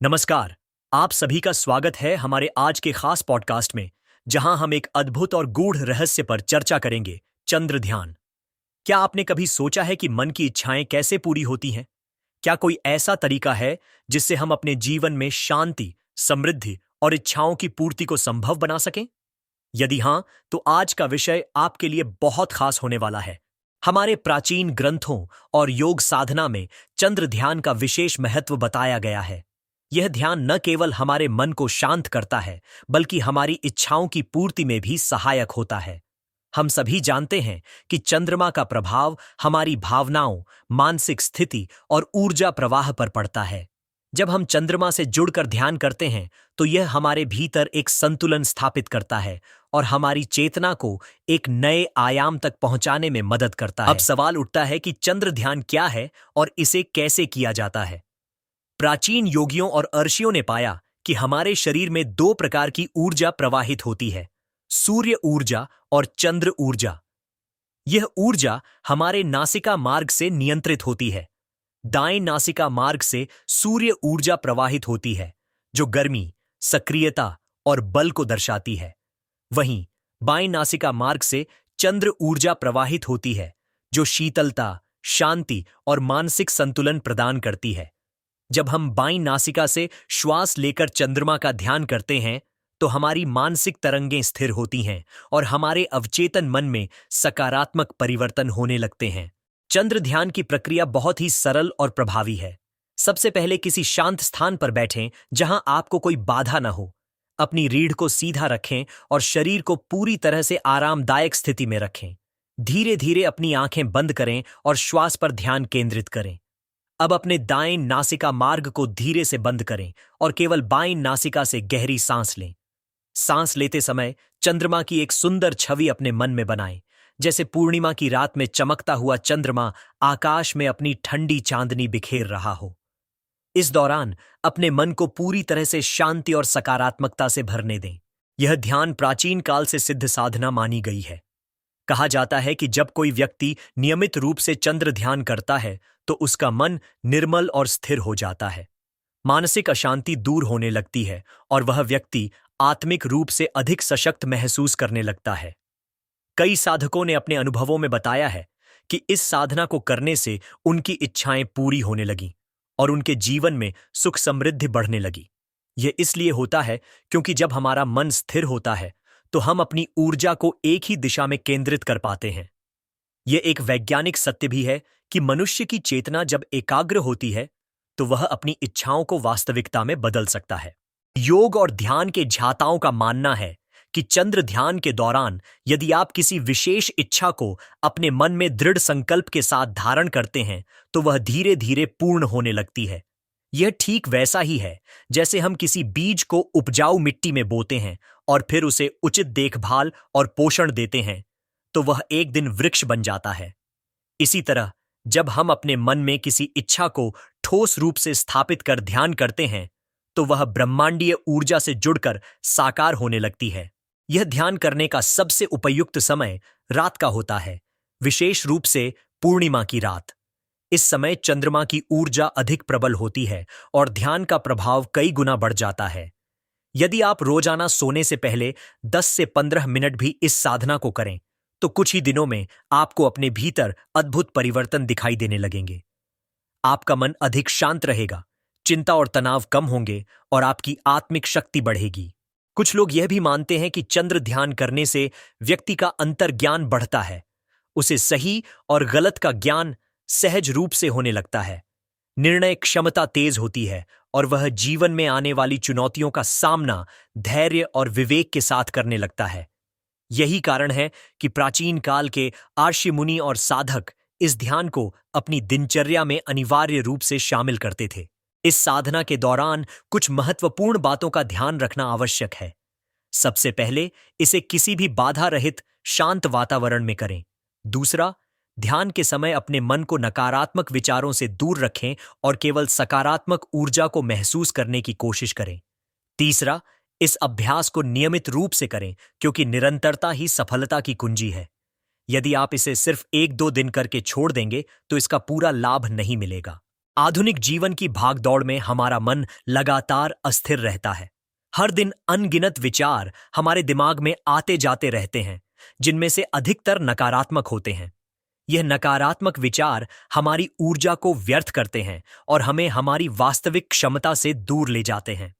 नमस्कार। आप सभी का स्वागत है हमारे आज के खास पॉडकास्ट में, जहां हम एक अद्भुत और गूढ़ रहस्य पर चर्चा करेंगे, चंद्र ध्यान। क्या आपने कभी सोचा है कि मन की इच्छाएं कैसे पूरी होती हैं? क्या कोई ऐसा तरीका है जिससे हम अपने जीवन में शांति, समृद्धि और इच्छाओं की पूर्ति को संभव बना सकें? यदि हां, तो आज का विषय आपके लिए बहुत खास होने वाला है। हमारे प्राचीन ग्रंथों और योग साधना में चंद्र ध्यान का विशेष महत्व बताया गया है। यह ध्यान न केवल हमारे मन को शांत करता है, बल्कि हमारी इच्छाओं की पूर्ति में भी सहायक होता है। हम सभी जानते हैं कि चंद्रमा का प्रभाव हमारी भावनाओं, मानसिक स्थिति और ऊर्जा प्रवाह पर पड़ता है। जब हम चंद्रमा से जुड़कर ध्यान करते हैं, तो यह हमारे भीतर एक संतुलन स्थापित करता है और हमारी चेतना को एक नए आयाम तक पहुंचाने में मदद करता है। अब सवाल उठता है कि चंद्र ध्यान क्या है और इसे कैसे किया जाता है। प्राचीन योगियों और ऋषियों ने पाया कि हमारे शरीर में दो प्रकार की ऊर्जा प्रवाहित होती है, सूर्य ऊर्जा और चंद्र ऊर्जा। यह ऊर्जा हमारे नासिका मार्ग से नियंत्रित होती है। दाएं नासिका मार्ग से सूर्य ऊर्जा प्रवाहित होती है, जो गर्मी, सक्रियता और बल को दर्शाती है। वहीं बाएं नासिका मार्ग से चंद्र ऊर्जा प्रवाहित होती है, जो शीतलता, शांति और मानसिक संतुलन प्रदान करती है। जब हम बाईं नासिका से श्वास लेकर चंद्रमा का ध्यान करते हैं, तो हमारी मानसिक तरंगें स्थिर होती हैं और हमारे अवचेतन मन में सकारात्मक परिवर्तन होने लगते हैं। चंद्र ध्यान की प्रक्रिया बहुत ही सरल और प्रभावी है। सबसे पहले किसी शांत स्थान पर बैठें जहां आपको कोई बाधा न हो। अपनी रीढ़ को सीधा रखें और शरीर को पूरी तरह से आरामदायक स्थिति में रखें। धीरे धीरे अपनी आंखें बंद करें और श्वास पर ध्यान केंद्रित करें। अब अपने दाएं नासिका मार्ग को धीरे से बंद करें और केवल बाईं नासिका से गहरी सांस लें। सांस लेते समय चंद्रमा की एक सुंदर छवि अपने मन में बनाएं, जैसे पूर्णिमा की रात में चमकता हुआ चंद्रमा आकाश में अपनी ठंडी चांदनी बिखेर रहा हो। इस दौरान अपने मन को पूरी तरह से शांति और सकारात्मकता से भरने दें। यह ध्यान प्राचीन काल से सिद्ध साधना मानी गई है। कहा जाता है कि जब कोई व्यक्ति नियमित रूप से चंद्र ध्यान करता है, तो उसका मन निर्मल और स्थिर हो जाता है। मानसिक अशांति दूर होने लगती है और वह व्यक्ति आत्मिक रूप से अधिक सशक्त महसूस करने लगता है। कई साधकों ने अपने अनुभवों में बताया है कि इस साधना को करने से उनकी इच्छाएं पूरी होने लगीं और उनके जीवन में सुख समृद्धि बढ़ने लगी। यह इसलिए होता है क्योंकि जब हमारा मन स्थिर होता है, तो हम अपनी ऊर्जा को एक ही दिशा में केंद्रित कर पाते हैं। यह एक वैज्ञानिक सत्य भी है कि मनुष्य की चेतना जब एकाग्र होती है, तो वह अपनी इच्छाओं को वास्तविकता में बदल सकता है। योग और ध्यान के झाताओं का मानना है कि चंद्र ध्यान के दौरान यदि आप किसी विशेष इच्छा को अपने मन में दृढ़ संकल्प के साथ धारण करते हैं, तो वह धीरे धीरे पूर्ण होने लगती है। यह ठीक वैसा ही है जैसे हम किसी बीज को उपजाऊ मिट्टी में बोते हैं और फिर उसे उचित देखभाल और पोषण देते हैं, तो वह एक दिन वृक्ष बन जाता है। इसी तरह जब हम अपने मन में किसी इच्छा को ठोस रूप से स्थापित कर ध्यान करते हैं, तो वह ब्रह्मांडीय ऊर्जा से जुड़कर साकार होने लगती है। यह ध्यान करने का सबसे उपयुक्त समय रात का होता है, विशेष रूप से पूर्णिमा की रात। इस समय चंद्रमा की ऊर्जा अधिक प्रबल होती है और ध्यान का प्रभाव कई गुना बढ़ जाता है। यदि आप रोजाना सोने से पहले 10 से 15 मिनट भी इस साधना को करें, तो कुछ ही दिनों में आपको अपने भीतर अद्भुत परिवर्तन दिखाई देने लगेंगे। आपका मन अधिक शांत रहेगा, चिंता और तनाव कम होंगे और आपकी आत्मिक शक्ति बढ़ेगी। कुछ लोग यह भी मानते हैं कि चंद्र ध्यान करने से व्यक्ति का अंतर्ज्ञान बढ़ता है। उसे सही और गलत का ज्ञान सहज रूप से होने लगता है। निर्णय क्षमता तेज होती है और वह जीवन में आने वाली चुनौतियों का सामना धैर्य और विवेक के साथ करने लगता है। यही कारण है कि प्राचीन काल के ऋषि मुनि और साधक इस ध्यान को अपनी दिनचर्या में अनिवार्य रूप से शामिल करते थे। इस साधना के दौरान कुछ महत्वपूर्ण बातों का ध्यान रखना आवश्यक है। सबसे पहले इसे किसी भी बाधा रहित शांत वातावरण में करें। दूसरा, ध्यान के समय अपने मन को नकारात्मक विचारों से दूर रखें और केवल सकारात्मक ऊर्जा को महसूस करने की कोशिश करें। तीसरा, इस अभ्यास को नियमित रूप से करें क्योंकि निरंतरता ही सफलता की कुंजी है। यदि आप इसे सिर्फ 1-2 दिन करके छोड़ देंगे, तो इसका पूरा लाभ नहीं मिलेगा। आधुनिक जीवन की भागदौड़ में हमारा मन लगातार अस्थिर रहता है। हर दिन अनगिनत विचार हमारे दिमाग में आते जाते रहते हैं, जिनमें से अधिकतर नकारात्मक होते हैं। यह नकारात्मक विचार हमारी ऊर्जा को व्यर्थ करते हैं और हमें हमारी वास्तविक क्षमता से दूर ले जाते हैं।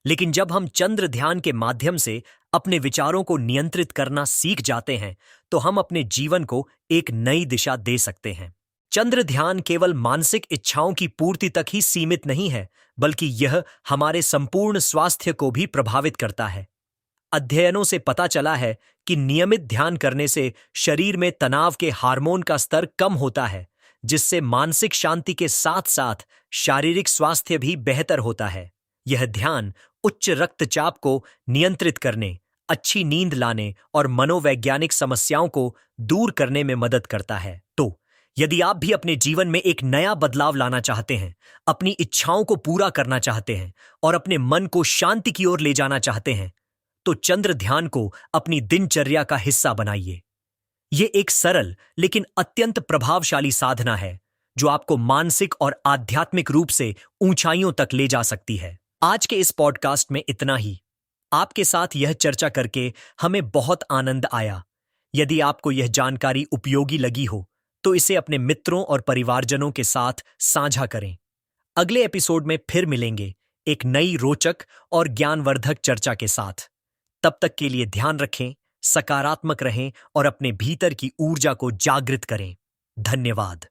लेकिन जब हम चंद्र ध्यान के माध्यम से अपने विचारों को नियंत्रित करना सीख जाते हैं, तो हम अपने जीवन को एक नई दिशा दे सकते हैं। चंद्र ध्यान केवल मानसिक इच्छाओं की पूर्ति तक ही सीमित नहीं है, बल्कि यह हमारे संपूर्ण स्वास्थ्य को भी प्रभावित करता है। अध्ययनों से पता चला है कि नियमित ध्यान करने से शरीर में तनाव के हार्मोन का स्तर कम होता है, जिससे मानसिक शांति के साथ साथ शारीरिक स्वास्थ्य भी बेहतर होता है। यह ध्यान उच्च रक्तचाप को नियंत्रित करने, अच्छी नींद लाने और मनोवैज्ञानिक समस्याओं को दूर करने में मदद करता है। तो यदि आप भी अपने जीवन में एक नया बदलाव लाना चाहते हैं, अपनी इच्छाओं को पूरा करना चाहते हैं और अपने मन को शांति की ओर ले जाना चाहते हैं, तो चंद्र ध्यान को अपनी दिनचर्या का हिस्सा बनाइए। यह एक सरल लेकिन अत्यंत प्रभावशाली साधना है, जो आपको मानसिक और आध्यात्मिक रूप से ऊंचाइयों तक ले जा सकती है। आज के इस पॉडकास्ट में इतना ही। आपके साथ यह चर्चा करके हमें बहुत आनंद आया। यदि आपको यह जानकारी उपयोगी लगी हो, तो इसे अपने मित्रों और परिवारजनों के साथ साझा करें। अगले एपिसोड में फिर मिलेंगे एक नई रोचक और ज्ञानवर्धक चर्चा के साथ। तब तक के लिए ध्यान रखें, सकारात्मक रहें और अपने भीतर की ऊर्जा को जागृत करें। धन्यवाद।